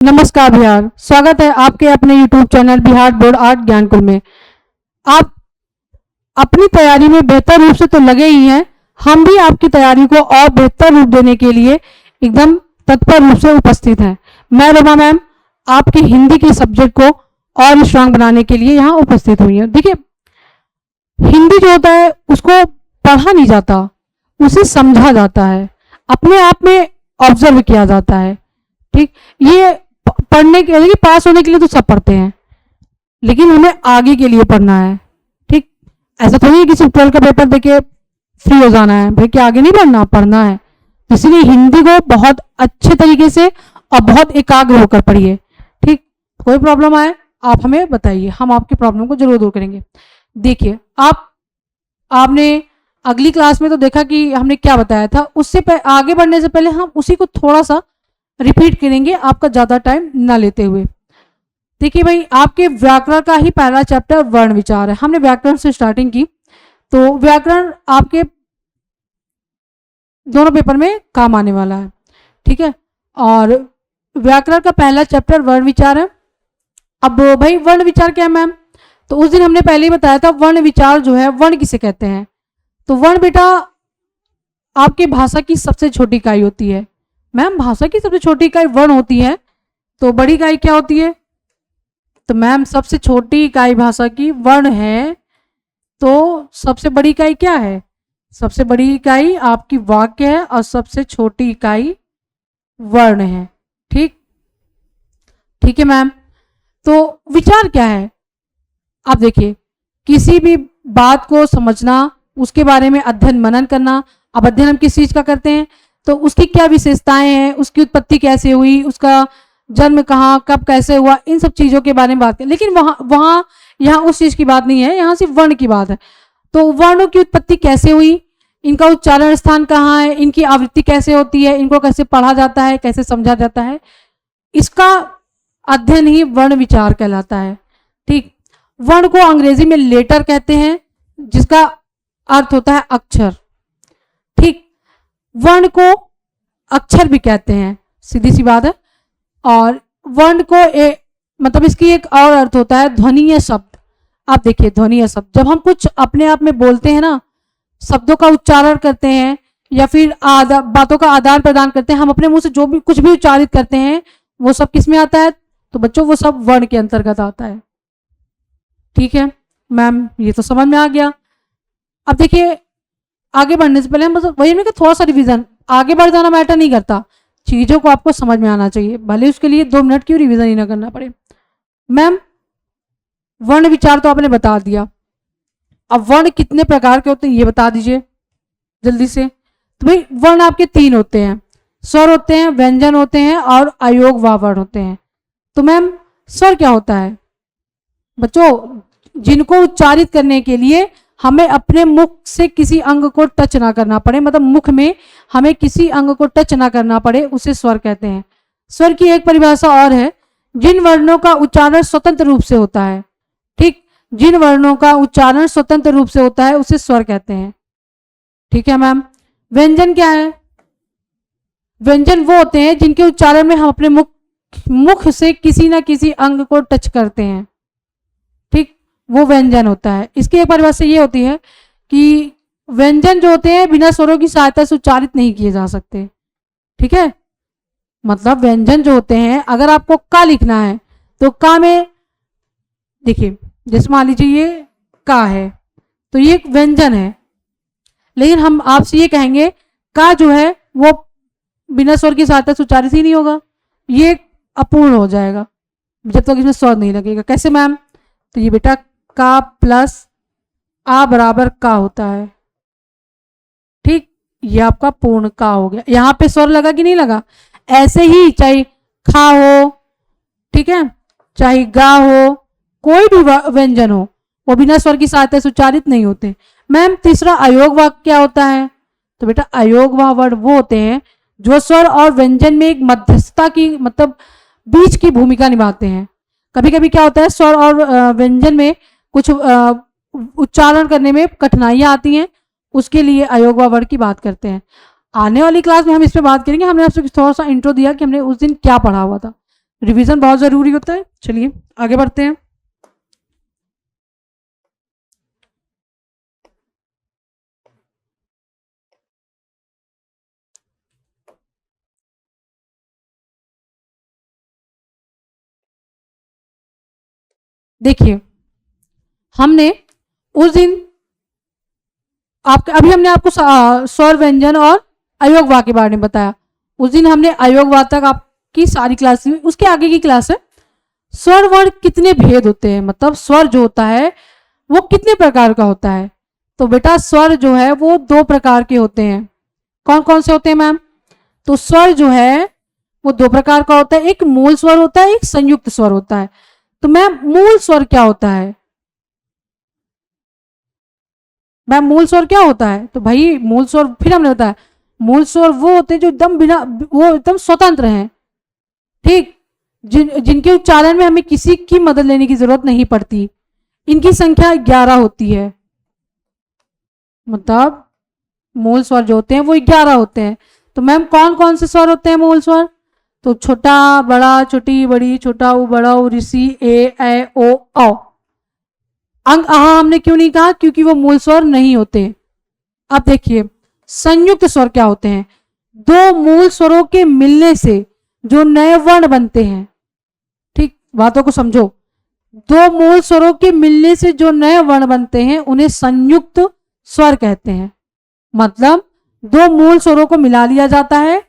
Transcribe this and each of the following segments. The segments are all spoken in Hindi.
नमस्कार बिहार, स्वागत है आपके अपने YouTube channel Bihar board art Gyankul में। आप अपनी तैयारी में बेहतर रूप से तो लगे ही हैं, हम भी आपकी तैयारी को और बेहतर रूप देने के लिए एकदम तत्पर रूप से उपस्थित हैं। मैं रोमा मैम आपकी हिंदी के सब्जेक्ट को और स्ट्रांग बनाने के लिए यहाँ उपस्थित हुई हैं। देखिए, हिंदी जो होता है उसको पढ़ा नहीं जाता, उसे समझा जाता है, अपने आप में ऑब्जर्व किया जाता है। ठीक, ये पढ़ने के लिए, पास होने के लिए तो सब पढ़ते हैं, लेकिन हमें आगे के लिए पढ़ना है। ठीक, ऐसा थोड़ी है कि सिर्फ 12 का पेपर देके फ्री हो जाना है भाई, क्या आगे नहीं पढ़ना है। इसलिए हिंदी को बहुत अच्छे तरीके से और बहुत एकाग्र होकर पढ़िए। ठीक, कोई प्रॉब्लम आए आप हमें बताइए, हम आपकी प्रॉब्लम को जरूर दूर करेंगे। देखिए, आपने अगली क्लास में तो देखा कि हमने क्या बताया था, उससे आगे बढ़ने से पहले हम उसी को थोड़ा सा रिपीट करेंगे, आपका ज़्यादा टाइम ना लेते हुए। देखिए भाई, आपके व्याकरण का ही पहला चैप्टर वर्ण विचार है। हमने व्याकरण से स्टार्टिंग की, तो व्याकरण आपके दोनों पेपर में काम आने वाला है। ठीक है, और व्याकरण का पहला चैप्टर वर्ण विचार है। अब भाई वर्ण विचार क्या है मैम, तो उस दिन हमने पहले ही बताया था वर्ण विचार जो है, वर्ण किसे कहते हैं। तो वर्ण बेटा आपके भाषा की सबसे छोटी इकाई होती है। मैम भाषा की सबसे छोटी इकाई वर्ण होती है, तो बड़ी इकाई क्या होती है। तो मैम सबसे छोटी इकाई भाषा की वर्ण है, तो सबसे बड़ी इकाई क्या है। सबसे बड़ी इकाई आपकी वाक्य है और सबसे छोटी इकाई वर्ण है। ठीक, ठीक है मैम। तो विचार क्या है, आप देखिए, किसी भी बात को समझना, उसके बारे में अध्ययन मनन करना। अब अध्ययन हम किस चीज का करते हैं, तो उसकी क्या विशेषताएं हैं, उसकी उत्पत्ति कैसे हुई, उसका जन्म कहाँ कब कैसे हुआ, इन सब चीज़ों के बारे में बात करें। लेकिन वहाँ यहाँ उस चीज़ की बात नहीं है, यहाँ सिर्फ वर्ण की बात है। तो वर्णों की उत्पत्ति कैसे हुई, इनका उच्चारण स्थान कहाँ है, इनकी आवृत्ति कैसे होती है, इनको कैसे पढ़ा जाता है, कैसे समझा जाता है, इसका अध्ययन ही वर्ण विचार कहलाता है। ठीक, वर्ण को अंग्रेजी में लेटर कहते हैं, जिसका अर्थ होता है अक्षर। ठीक, वर्ण को अक्षर भी कहते हैं, सीधी सी बात है। और वर्ण को मतलब इसकी एक और अर्थ होता है ध्वनीय शब्द। आप देखिए, ध्वनीय शब्द, जब हम कुछ अपने आप में बोलते हैं ना, शब्दों का उच्चारण करते हैं या फिर बातों का आदान प्रदान करते हैं, हम अपने मुंह से जो भी कुछ भी उच्चारित करते हैं, वो सब किस में आता है, तो बच्चों वो सब वर्ण के अंतर्गत आता है। ठीक है मैम, ये तो समझ में आ गया। अब देखिए, आगे बढ़ने से पहले हम बस वही नहीं, थोड़ा सा रिवीजन, आगे बढ़ जाना मैटर नहीं करता, चीज़ों को आपको समझ में आना चाहिए, भले उसके लिए 2 मिनट क्यों रिवीजन ही ना करना पड़े। मैम वर्ण विचार तो आपने बता दिया, अब वर्ण कितने प्रकार के होते हैं ये बता दीजिए जल्दी से। तो भाई वर्ण आपके 3 होते हैं, स्वर होते हैं, व्यंजन होते हैं और अयोग व वर्ण होते हैं। तो मैम स्वर क्या होता है बच्चों, जिनको उच्चारित करने के लिए हमें अपने मुख से किसी अंग को टच ना करना पड़े, मतलब मुख में हमें किसी अंग को टच ना करना पड़े, उसे स्वर कहते हैं। स्वर की एक परिभाषा और है, जिन वर्णों का उच्चारण स्वतंत्र रूप से होता है। ठीक, जिन वर्णों का उच्चारण स्वतंत्र रूप से होता है उसे स्वर कहते हैं। ठीक है मैम। व्यंजन क्या है, व्यंजन वो होते हैं जिनके उच्चारण में हम अपने मुख से किसी ना किसी अंग को टच करते हैं। ठीक, वो व्यंजन होता है। इसकी एक परिभाषा ये होती है कि व्यंजन जो होते हैं बिना स्वरों की सहायता से उच्चारित नहीं किए जा सकते। ठीक है, मतलब व्यंजन जो होते हैं, अगर आपको का लिखना है तो का में देखिए, जैसे मान लीजिए ये का है, तो ये एक व्यंजन है, लेकिन हम आपसे ये कहेंगे का जो है वो बिना स्वर की सहायता से उच्चारित ही नहीं होगा, ये अपूर्ण हो जाएगा जब तक इसमें स्वर नहीं लगेगा। कैसे मैम, तो ये बेटा का प्लस आ बराबर का होता है। ठीक, ये आपका पूर्ण का हो गया। यहां पे स्वर लगा कि नहीं लगा, ऐसे ही चाहे खा हो, ठीक है, चाहे गा हो, कोई भी व्यंजन हो, वो बिना स्वर की सहायता से उच्चारित नहीं होते। मैम तीसरा अयोग वाक्य क्या होता है, तो बेटा अयोग व वर्ण वो होते हैं जो स्वर और व्यंजन में एक मध्यस्थता की, मतलब बीच की भूमिका निभाते हैं। कभी कभी क्या होता है, स्वर और व्यंजन में कुछ उच्चारण करने में कठिनाइयां आती हैं, उसके लिए अयोग व वर्ण की बात करते हैं। आने वाली क्लास में हम इस पर बात करेंगे। हमने आपसे थोड़ा सा इंट्रो दिया कि हमने उस दिन क्या पढ़ा हुआ था। रिवीजन बहुत जरूरी होता है। चलिए आगे बढ़ते हैं। देखिए हमने उस दिन आपके अभी हमने आपको स्वर व्यंजन और अयोगवा के बारे में बताया। उस दिन हमने अयोगवा तक आपकी सारी क्लास हुई। उसके आगे की क्लास है स्वर वर्ण कितने भेद होते हैं, मतलब स्वर जो होता है वो कितने प्रकार का होता है। तो बेटा स्वर जो है वो 2 प्रकार के होते हैं। कौन कौन से होते हैं मैम? तो स्वर जो है वो 2 प्रकार का होता है, एक मूल स्वर होता है, एक संयुक्त स्वर होता है। तो मैम मूल स्वर क्या होता है? मैम मूल स्वर क्या होता है? तो भाई मूल स्वर फिर हमने बताया मूल स्वर वो होते हैं जो एकदम बिना, वो एकदम स्वतंत्र हैं, ठीक, जिनके उच्चारण में हमें किसी की मदद लेने की जरूरत नहीं पड़ती। इनकी संख्या 11 होती है, मतलब मूल स्वर जो होते हैं वो 11 होते हैं। तो मैम कौन कौन से स्वर होते हैं मूल स्वर? तो छोटा बड़ा, छोटी बड़ी, छोटा ऊ बड़ा ऊ, ऋषि, ए ओ औ। अंग आहा हमने क्यों नहीं कहा? क्योंकि वो मूल स्वर नहीं होते। अब देखिए संयुक्त स्वर क्या होते हैं? 2 मूल स्वरों के मिलने से जो नए वर्ण बनते हैं, ठीक, बातों को समझो। 2 मूल स्वरों के मिलने से जो नए वर्ण बनते हैं उन्हें संयुक्त स्वर कहते हैं। मतलब 2 मूल स्वरों को मिला लिया जाता है,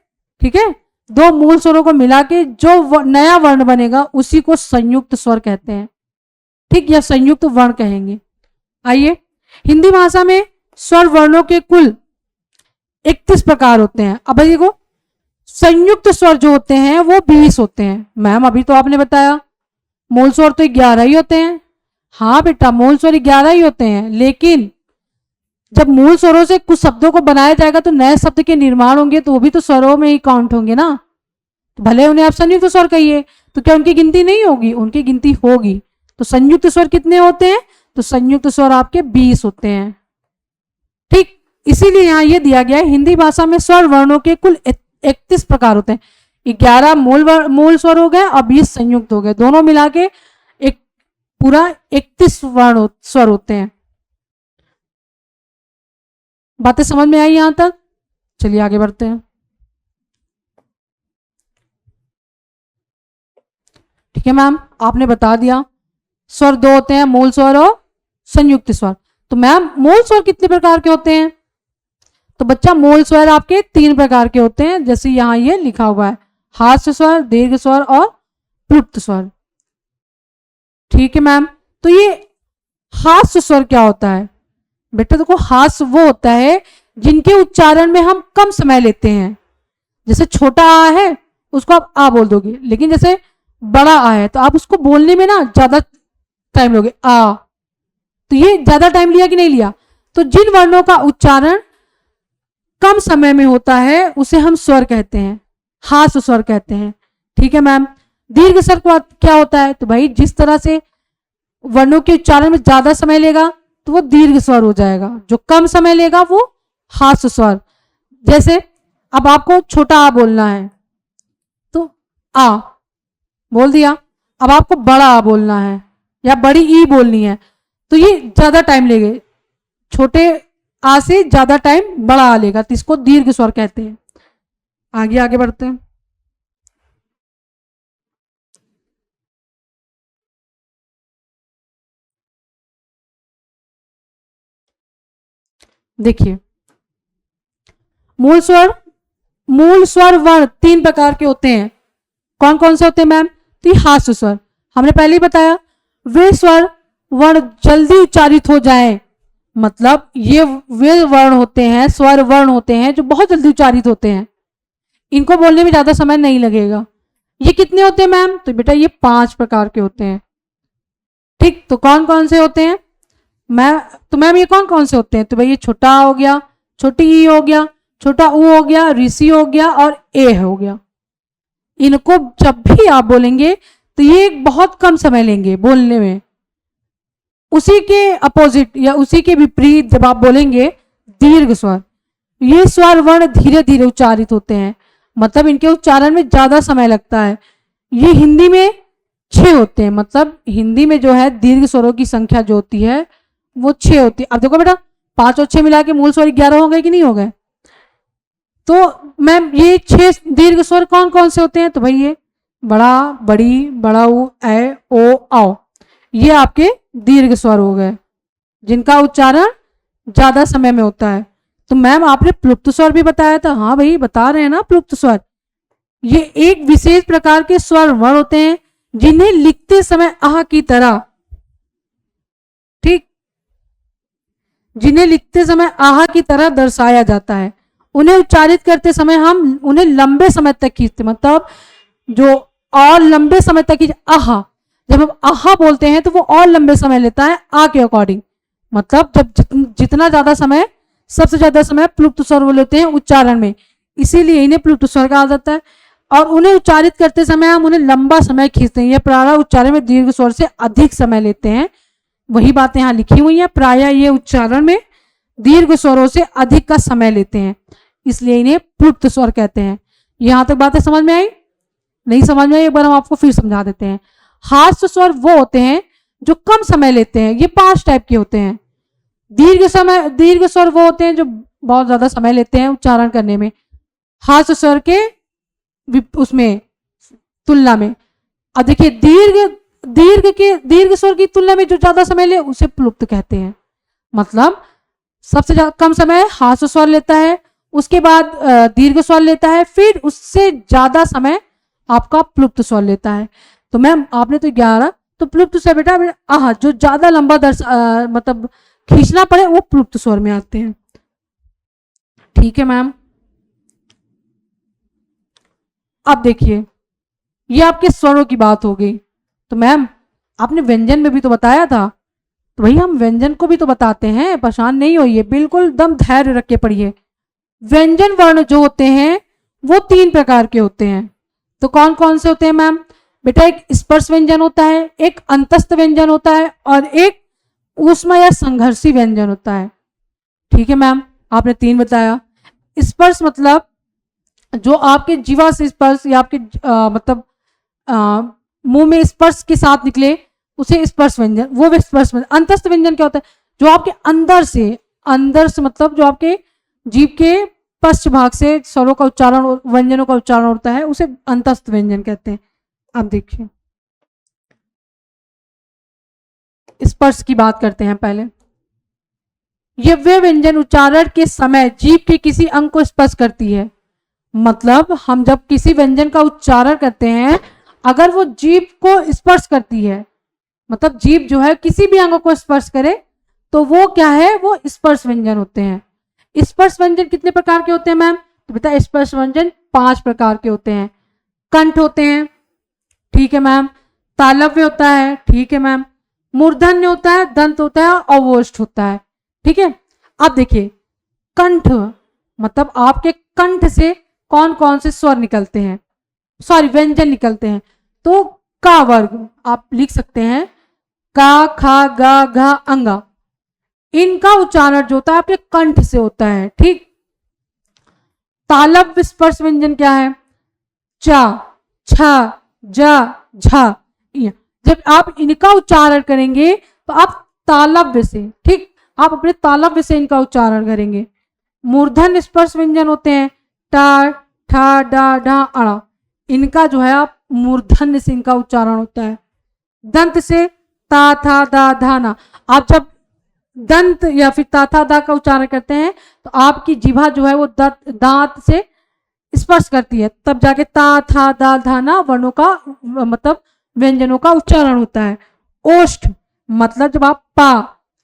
ठीक है, 2 मूल स्वरों को मिला के जो नया वर्ण बनेगा उसी को संयुक्त स्वर कहते हैं, ठीक, या संयुक्त वर्ण कहेंगे। आइए हिंदी भाषा में स्वर वर्णों के कुल 31 प्रकार होते हैं। अब देखो संयुक्त स्वर जो होते हैं वो 20 होते हैं। मैम अभी तो आपने बताया मूल स्वर तो 11 ही होते हैं। हाँ बेटा मूल स्वर 11 ही होते हैं, लेकिन जब मूल स्वरों से कुछ शब्दों को बनाया जाएगा तो नए शब्द के निर्माण होंगे, तो वो भी तो स्वरों में ही काउंट होंगे ना। तो भले उन्हें आप संयुक्त स्वर कहिए, तो क्या उनकी गिनती नहीं होगी? उनकी गिनती होगी। तो संयुक्त स्वर कितने होते हैं? तो संयुक्त स्वर आपके 20 होते हैं, ठीक। इसीलिए यहां ये दिया गया है हिंदी भाषा में स्वर वर्णों के कुल 31 प्रकार होते हैं। 11 मूल स्वर हो गए और 20 संयुक्त हो गए, दोनों मिला के एक पूरा 31 स्वर होते हैं। बातें समझ में आई यहां तक? चलिए आगे बढ़ते हैं। ठीक है मैम, आपने बता दिया स्वर 2 होते हैं, मूल स्वर और संयुक्त स्वर। तो मैम मूल स्वर कितने प्रकार के होते हैं? तो बच्चा मूल स्वर आपके 3 प्रकार के होते हैं, जैसे यहां ये लिखा हुआ है, हास्य स्वर, दीर्घ स्वर और प्लुप्त स्वर। ठीक है मैम, तो ये हास्य स्वर क्या होता है? बेटा देखो हास्य वो होता है जिनके उच्चारण में हम कम समय लेते हैं। जैसे छोटा आ है उसको आप आ बोल दोगे, लेकिन जैसे बड़ा आ है तो आप उसको बोलने में ना ज्यादा टाइम लोगे, आ। तो ये ज्यादा टाइम लिया कि नहीं लिया? तो जिन वर्णों का उच्चारण कम समय में होता है उसे हम स्वर कहते हैं, हास्य स्वर कहते हैं। ठीक है मैम, दीर्घ स्वर क्या होता है? तो भाई जिस तरह से वर्णों के उच्चारण में ज्यादा समय लेगा तो वो दीर्घ स्वर हो जाएगा, जो कम समय लेगा वो हास्य स्वर। जैसे अब आपको छोटा आ बोलना है तो आ बोल दिया, अब आपको बड़ा आ बोलना है या बड़ी ई बोलनी है तो ये ज्यादा टाइम लेंगे, छोटे आ से ज्यादा टाइम बड़ा आ लेगा, तो इसको दीर्घ स्वर कहते हैं। आगे आगे बढ़ते हैं। देखिए मूल स्वर वर्ण 3 प्रकार के होते हैं। कौन कौन से होते हैं मैम? तो ये हास्य स्वर हमने पहले ही बताया, वे स्वर वर्ण जल्दी उच्चारित हो जाएं, मतलब ये वे वर्ण होते हैं, स्वर वर्ण होते हैं जो बहुत जल्दी उच्चारित होते हैं, इनको बोलने में ज्यादा समय नहीं लगेगा। ये कितने होते हैं मैम? तो बेटा ये 5 प्रकार के होते हैं। ठीक, तो कौन कौन से होते हैं मैम ये कौन कौन से होते हैं? तो भाई ये छोटा हो गया, छोटी ई हो गया, छोटा ऊ हो गया, ऋषि हो गया और ए हो गया। इनको जब भी आप बोलेंगे तो ये बहुत कम समय लेंगे बोलने में। उसी के अपोजिट या उसी के विपरीत जब आप बोलेंगे दीर्घ स्वर, ये स्वर वर्ण धीरे धीरे उच्चारित होते हैं, मतलब इनके उच्चारण में ज्यादा समय लगता है। ये हिंदी में 6 होते हैं, मतलब हिंदी में जो है दीर्घ स्वरों की संख्या जो होती है वो 6 होती है। अब देखो बेटा 5 और 6 मिला के मूल स्वर 11 हो गए कि नहीं हो गए? तो मैम ये 6 दीर्घ स्वर कौन कौन से होते हैं? तो भाई ये बड़ा, बड़ी, बड़ा ऊ, ए, ओ, आओ, ये आपके दीर्घ स्वर हो गए जिनका उच्चारण ज्यादा समय में होता है। तो मैम आपने प्लुप्त स्वर भी बताया था। हाँ भाई बता रहे हैं ना, प्लुप्त स्वर ये एक विशेष प्रकार के स्वर वर्ण होते हैं जिन्हें लिखते समय आह की तरह, ठीक, जिन्हें लिखते समय आह की तरह दर्शाया जाता है। उन्हें उच्चारित करते समय हम उन्हें लंबे समय तक खींचते, मतलब जो और लंबे समय तक आह, जब हम आह बोलते हैं तो वो और लंबे समय लेता है आ के अकॉर्डिंग, मतलब जब जितना ज्यादा समय, सबसे ज्यादा समय प्लुप्त स्वर वो लेते हैं उच्चारण में, इसीलिए इन्हें प्लुप्त स्वर कहा जाता है। और उन्हें उच्चारित करते समय हम उन्हें लंबा समय खींचते हैं। ये प्रायः उच्चारण में दीर्घ स्वर से अधिक समय लेते हैं। वही बातें यहाँ लिखी हुई हैं, प्रायः ये उच्चारण में दीर्घ स्वरों से अधिक का समय लेते हैं, इसलिए इन्हें प्लुप्त स्वर कहते हैं। यहां तक बातें समझ में आई? नहीं समझ में आई? एक बार हम आपको फिर समझा देते हैं। हास्य स्वर वो होते हैं जो कम समय लेते हैं। ये 5 टाइप के होते हैं। दीर्घ स्वर वो होते हैं जो बहुत ज्यादा समय लेते हैं उच्चारण करने में, हास्य स्वर के उसमें तुलना में। अब देखिए दीर्घ स्वर की तुलना में जो ज्यादा समय ले उसे प्लुप्त कहते हैं। मतलब सबसे कम समय हास्य स्वर लेता है, उसके बाद दीर्घ स्वर लेता है, फिर उससे ज्यादा समय आपका प्लुप्त स्वर लेता है। तो मैम आपने तो 11, तो प्लुप्त स्वर बेटा आह जो ज्यादा लंबा मतलब खींचना पड़े वो प्लुप्त स्वर में आते हैं। ठीक है मैम। अब देखिए ये आपके स्वरों की बात हो गई। तो मैम आपने व्यंजन में भी तो बताया था, तो भाई हम व्यंजन को भी तो बताते हैं, परेशान नहीं होइए, बिल्कुल दम धैर्य रख के पढ़िए। व्यंजन वर्ण जो होते हैं वो 3 प्रकार के होते हैं। तो कौन कौन से होते हैं मैम? बेटा एक स्पर्श व्यंजन होता है, एक अंतस्थ व्यंजन होता है, और एक ऊष्मा या संघर्षी व्यंजन होता है। ठीक है मैम, आपने 3 बताया। स्पर्श मतलब जो आपके जीवा से स्पर्श या आपके मतलब मुंह में स्पर्श के साथ निकले उसे स्पर्श व्यंजन, वो स्पर्श व्यंजन। अंतस्थ व्यंजन क्या होता है? जो आपके अंदर से मतलब जो आपके जीभ के पश्च भाग से स्वरों का उच्चारण, व्यंजनों का उच्चारण होता है, उसे अंतस्थ व्यंजन कहते हैं। अब देखिए स्पर्श की बात करते हैं पहले। ये वे व्यंजन उच्चारण के समय जीभ के किसी अंग को स्पर्श करती है। मतलब हम जब किसी व्यंजन का उच्चारण करते हैं, अगर वो जीभ को स्पर्श करती है, मतलब जीभ जो है किसी भी अंग को स्पर्श करे, तो वो क्या है? वो स्पर्श व्यंजन होते हैं। स्पर्श व्यंजन कितने प्रकार के होते हैं मैम? तो बेटा स्पर्श व्यंजन 5 प्रकार के होते हैं। कंठ होते हैं, ठीक है मैम, तालव्य होता है, ठीक है मैम, मूर्धन्य होता है, दंत होता है, अवोष्ठ होता है। ठीक है। अब देखिए कंठ मतलब आपके कंठ से कौन कौन से स्वर निकलते हैं, सॉरी व्यंजन निकलते हैं। तो का वर्ग आप लिख सकते हैं, का, खा, गा, घा, अंगा, इनका उच्चारण जो होता है आपके कंठ से होता है। ठीक। तालव्य स्पर्श व्यंजन क्या है? चा, छा, जा, झा। जब आप इनका उच्चारण करेंगे तो आप तालव्य से, ठीक, आप अपने तालव्य से इनका उच्चारण करेंगे। मूर्धन्य स्पर्श व्यंजन होते हैं टा, ठा, डा, डा, अड़ा, इनका जो है आप मूर्धन्य से इनका उच्चारण होता है। दंत से ता, था, दा, धा, ना। आप जब दंत या फिर ता, था, दा का उच्चारण करते हैं तो आपकी जिह्वा जो है वो दांत से स्पर्श करती है, तब जाके ता, था, दा, धा, ना वर्णों का मतलब व्यंजनों का उच्चारण होता है। ओष्ठ मतलब जब आप पा,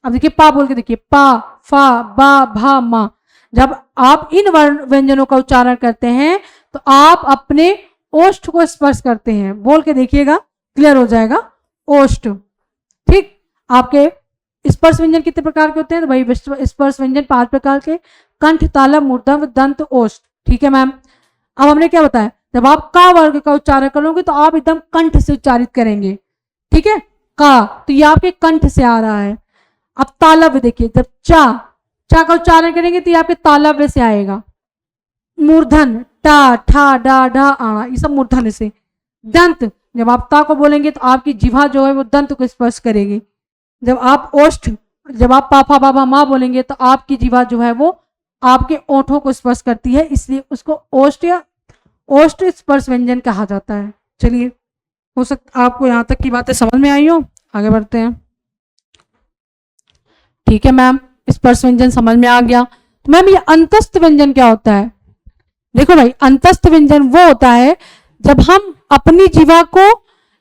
अब देखिए पा बोल के देखिए, पा, फा, बा, भा, मा, जब आप इन व्यंजनों का उच्चारण करते हैं तो आप अपने ओष्ठ को स्पर्श करते हैं। बोल के देखिएगा, क्लियर हो जाएगा। ओष्ठ। ठीक। आपके स्पर्श व्यंजन कितने प्रकार के होते हैं? तो भाई स्पर्श व्यंजन 5 प्रकार के, कंठ, तालव, मूर्धन्य, दंत, ओष्ठ। ठीक है मैम। अब हमने क्या बताया, जब आप का वर्ग का उच्चारण करोगे तो आप एकदम कंठ से उच्चारित करेंगे। ठीक है, का, तो ये आपके कंठ से आ रहा है। अब तालव्य देखिए, जब चा का उच्चारण करेंगे तो ये आपके तालव्य से आएगा। मूर्धन टा, ठा, डा, ढा, आना, ये सब मूर्धन्य से। दंत, जब आप ता को बोलेंगे तो आपकी जिह्वा जो है वो दंत को स्पर्श करेगी। जब आप ओष्ठ, जब आप पापा बाबा माँ बोलेंगे तो आपकी जिह्वा जो है वो आपके ओठों को स्पर्श करती है, इसलिए उसको ओष्ठ या ओष्ठ स्पर्श व्यंजन कहा जाता है। चलिए, हो सकता आपको यहाँ तक की बातें समझ में आई हो, आगे बढ़ते हैं। ठीक है मैम, स्पर्श व्यंजन समझ में आ गया। तो मैम ये अंतस्थ व्यंजन क्या होता है? देखो भाई, अंतस्थ व्यंजन वो होता है जब हम अपनी जीवा को,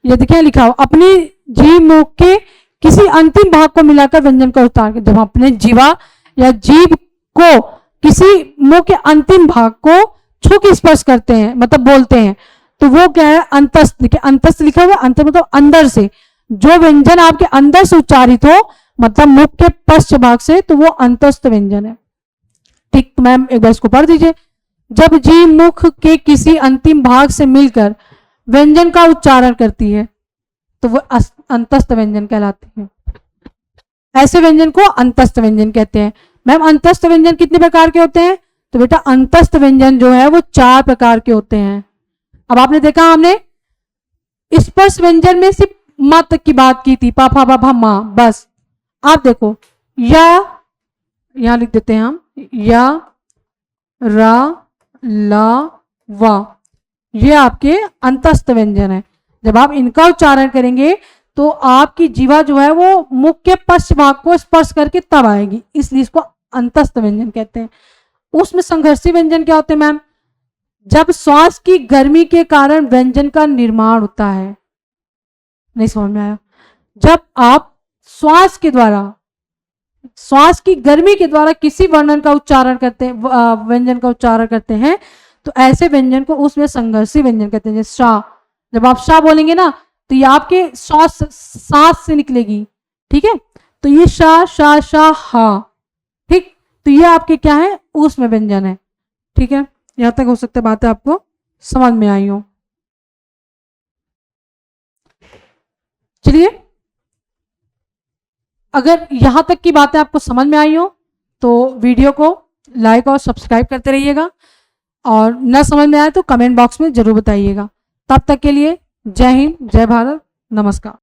ये देखिए लिखा हो, अपनी जीव मुख के किसी अंतिम भाग को मिलाकर व्यंजन का उच्चारण करते हैं। जब हम अपने जीवा या जीव को किसी मुंह के अंतिम भाग को छू के स्पर्श करते हैं, मतलब बोलते हैं, तो वो क्या है? अंतस्थ। देखिए अंतस्थ लिखा हुआ है, अंत मतलब अंदर से, जो व्यंजन आपके अंदर से उच्चारित हो, मतलब मुख के पश्च भाग से, तो वो अंतस्थ व्यंजन है। ठीक, तो मैम एक बार इसको पढ़ दीजिए। जब जीभ मुख के किसी अंतिम भाग से मिलकर व्यंजन का उच्चारण करती है तो वो अंतस्थ व्यंजन कहलाती है। ऐसे व्यंजन को अंतस्थ व्यंजन कहते हैं। मैम अंतस्थ व्यंजन कितने प्रकार के होते हैं? तो बेटा अंतस्थ व्यंजन जो है वो 4 प्रकार के होते हैं। अब आपने देखा, हमने स्पर्श व्यंजन में सिर्फ माँ तक की बात की थी, पापा बाबा माँ, बस। आप देखो, या, यहां लिख देते हैं हम, या, रा, ला, वा, ये आपके अंतस्थ व्यंजन है। जब आप इनका उच्चारण करेंगे तो आपकी जीवा जो है वो मुख के पश्च भाग को स्पर्श करके तब आएगी, इसलिए इसको अंतस्थ व्यंजन कहते हैं। उसमें संघर्षी व्यंजन क्या होते हैं मैम? जब श्वास की गर्मी के कारण व्यंजन का निर्माण होता है। नहीं समझ में आया? जब आप श्वास के द्वारा, श्वास की गर्मी के द्वारा किसी वर्णन का उच्चारण करते हैं, व्यंजन का उच्चारण करते हैं, तो ऐसे व्यंजन को उसमें संघर्षी व्यंजन कहते हैं। जैसे शाह, जब आप शाह बोलेंगे ना तो ये आपके श्वास सांस से निकलेगी, ठीक है? तो ये शाह, शाह, शाह, हा, ठीक, तो ये आपके क्या है? उसमें व्यंजन है। ठीक है, यहां तक हो सकता है बातें आपको समझ में आई हो। चलिए, अगर यहां तक की बातें आपको समझ में आई हो तो वीडियो को लाइक और सब्सक्राइब करते रहिएगा, और न समझ में आए तो कमेंट बॉक्स में जरूर बताइएगा। तब तक के लिए जय हिंद, जय भारत, नमस्कार।